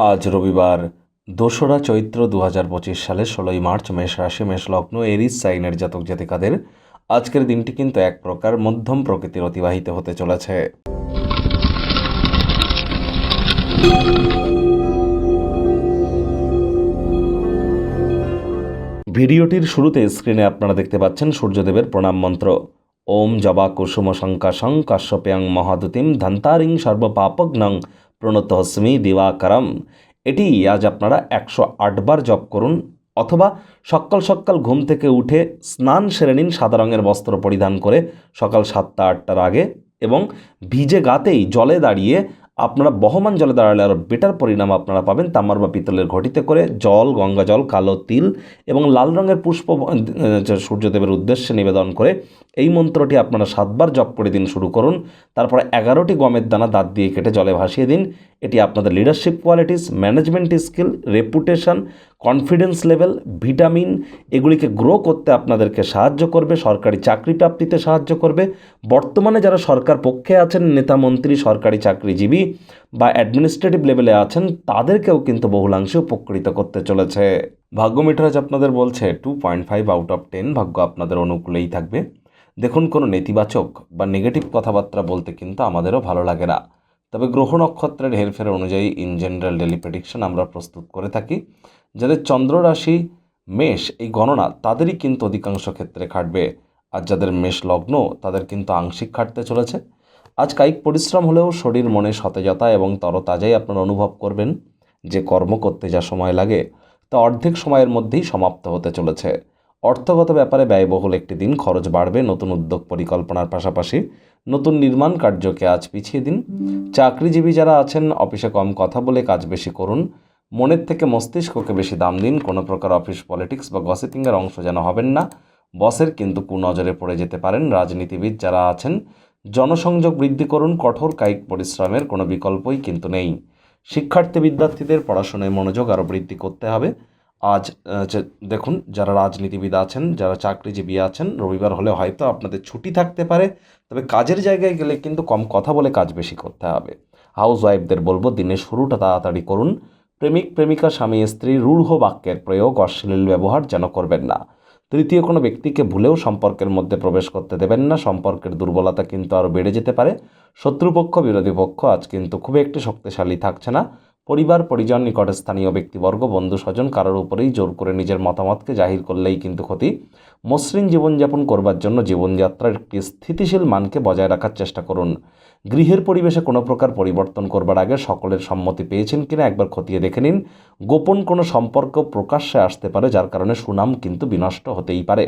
আজ রবিবার ২রা চৈত্র ২০২৫ সালের ১৬ই মার্চ মেষ রাশি মেষ লগ্ন এরিস সাইনের জাতক জাতিকাদের আজকের দিনটি কিন্তু এক প্রকার মধ্যম প্রকৃতির অতিবাহিত হতে চলেছে। ভিডিওটির শুরুতে স্ক্রিনে আপনারা দেখতে পাচ্ছেন সূর্যদেবের প্রণাম মন্ত্র। ওম জবা কুসুম শঙ্কাশং কাশ্যপ্যাং মহাদুতিম ধন্তারিং সর্বপাপগ্নং প্রণতস্মি দিবাকরম। এটি আজ আপনারা ১০৮ বার জপ করুন, অথবা সকাল সকাল ঘুম থেকে উঠে স্নান সেরে নিন সাদা রঙের বস্ত্র পরিধান করে সকাল ৭টা-৮টার আগে, এবং ভিজে গাতেই জলে দাঁড়িয়ে আপনারা বহমান জলে দাঁড়ালে আরও বেটার পরিণাম আপনারা পাবেন। তামার বা পিতলের ঘটিতে করে জল, গঙ্গা জল, কালো তিল এবং লাল রঙের পুষ্প সূর্যদেবের উদ্দেশ্যে নিবেদন করে এই মন্ত্রটি আপনারা ৭ বার জপ করে দিন শুরু করুন। তারপরে ১১টি গমের দানা দাঁত দিয়ে কেটে জলে ভাসিয়ে দিন। এটি আপনাদের leadership qualities, management skill, reputation, confidence level, vitamin এগুলিকে গ্রো করতে আপনাদেরকে সাহায্য করবে, সরকারি চাকরি প্রাপ্তিতে সাহায্য করবে। বর্তমানে যারা সরকার পক্ষে আছেন, নেতা মন্ত্রী, সরকারি চাকরিজীবী বা অ্যাডমিনিস্ট্রেটিভ লেভেলে আছেন, তাদেরকেও কিন্তু বহুলাংশে উপকৃত করতে চলেছে। ভাগ্য মিটার আজ আপনাদের বলছে 2.5 আউট অফ 10, ভাগ্য আপনাদের অনুকূলেই থাকবে। দেখুন, কোনো নেতিবাচক বা নেগেটিভ কথাবার্তা বলতে কিন্তু আমাদেরও ভালো লাগে না, তবে গ্রহ নক্ষত্রের হেরফের অনুযায়ী ইন জেনারেল ডেলি প্রেডিকশন আমরা প্রস্তুত করে থাকি। যাদের চন্দ্র রাশি মেষ, এই গণনা তাদেরই কিন্তু অধিকাংশ ক্ষেত্রে খাটবে। আর যাদের মেষ লগ্ন, তাদের কিন্তু আংশিক খাটতে চলেছে। আজ কায়িক পরিশ্রম হলেও শরীর মনে সতেজতা এবং তরতাজাই আপনারা অনুভব করবেন। যে কর্ম করতে যা সময় লাগে তা অর্ধেক সময়ের মধ্যেই সমাপ্ত হতে চলেছে। অর্থগত ব্যাপারে ব্যয়বহুল একটি দিন, খরচ বাড়বে। নতুন উদ্যোগ পরিকল্পনার পাশাপাশি নতুন নির্মাণ কার্যকে আজ পিছিয়ে দিন। চাকরিজীবী যারা আছেন, অফিসে কম কথা বলে কাজ বেশি করুন। মনের থেকে মস্তিষ্ককে বেশি দাম দিন। কোনো প্রকার অফিস পলিটিক্স বা গসিপিংয়ের অংশ যেন হবেন না, বসের কিন্তু কুনজরে পড়ে যেতে পারেন। রাজনীতিবিদ যারা আছেন, জনসংযোগ বৃদ্ধি করুন। কঠোর কায়িক পরিশ্রমের কোনো বিকল্পই কিন্তু নেই। শিক্ষার্থী বিদ্যার্থীদের পড়াশোনায় মনোযোগ আরও বৃদ্ধি করতে হবে। আজ দেখুন, যারা রাজনীতিবিদ আছেন, যারা চাকরিজীবী আছেন, রবিবার হলে হয়তো আপনাদের ছুটি থাকতে পারে, তবে কাজের জায়গায় গেলে কিন্তু কম কথা বলে কাজ বেশি করতে হবে। হাউস ওয়াইফদের বলবো, দিনের শুরুটা তাড়াতাড়ি করুন। প্রেমিক প্রেমিকা, স্বামী স্ত্রী রূঢ় বাক্যের প্রয়োগ, অশ্লীল ব্যবহার যেন করবেন না। তৃতীয় কোনো ব্যক্তিকে ভুলেও সম্পর্কের মধ্যে প্রবেশ করতে দেবেন না, সম্পর্কের দুর্বলতা কিন্তু আরও বেড়ে যেতে পারে। শত্রুপক্ষ, বিরোধী পক্ষ আজ কিন্তু খুব একটি শক্তিশালী থাকছে না। পরিবার, পরিজন, নিকটে স্থানীয় ব্যক্তিবর্গ, বন্ধু স্বজন কারোর উপরেই জোর করে নিজের মতামতকে জাহির করলেই কিন্তু ক্ষতি। মসৃণ জীবনযাপন করবার জন্য জীবনযাত্রার একটি স্থিতিশীল মানকে বজায় রাখার চেষ্টা করুন। গৃহের পরিবেশে কোনো প্রকার পরিবর্তন করবার আগে সকলের সম্মতি পেয়েছেন কিনা একবার খতিয়ে দেখে নিন। গোপন কোনো সম্পর্ক প্রকাশ্যে আসতে পারে, যার কারণে সুনাম কিন্তু বিনষ্ট হতেই পারে।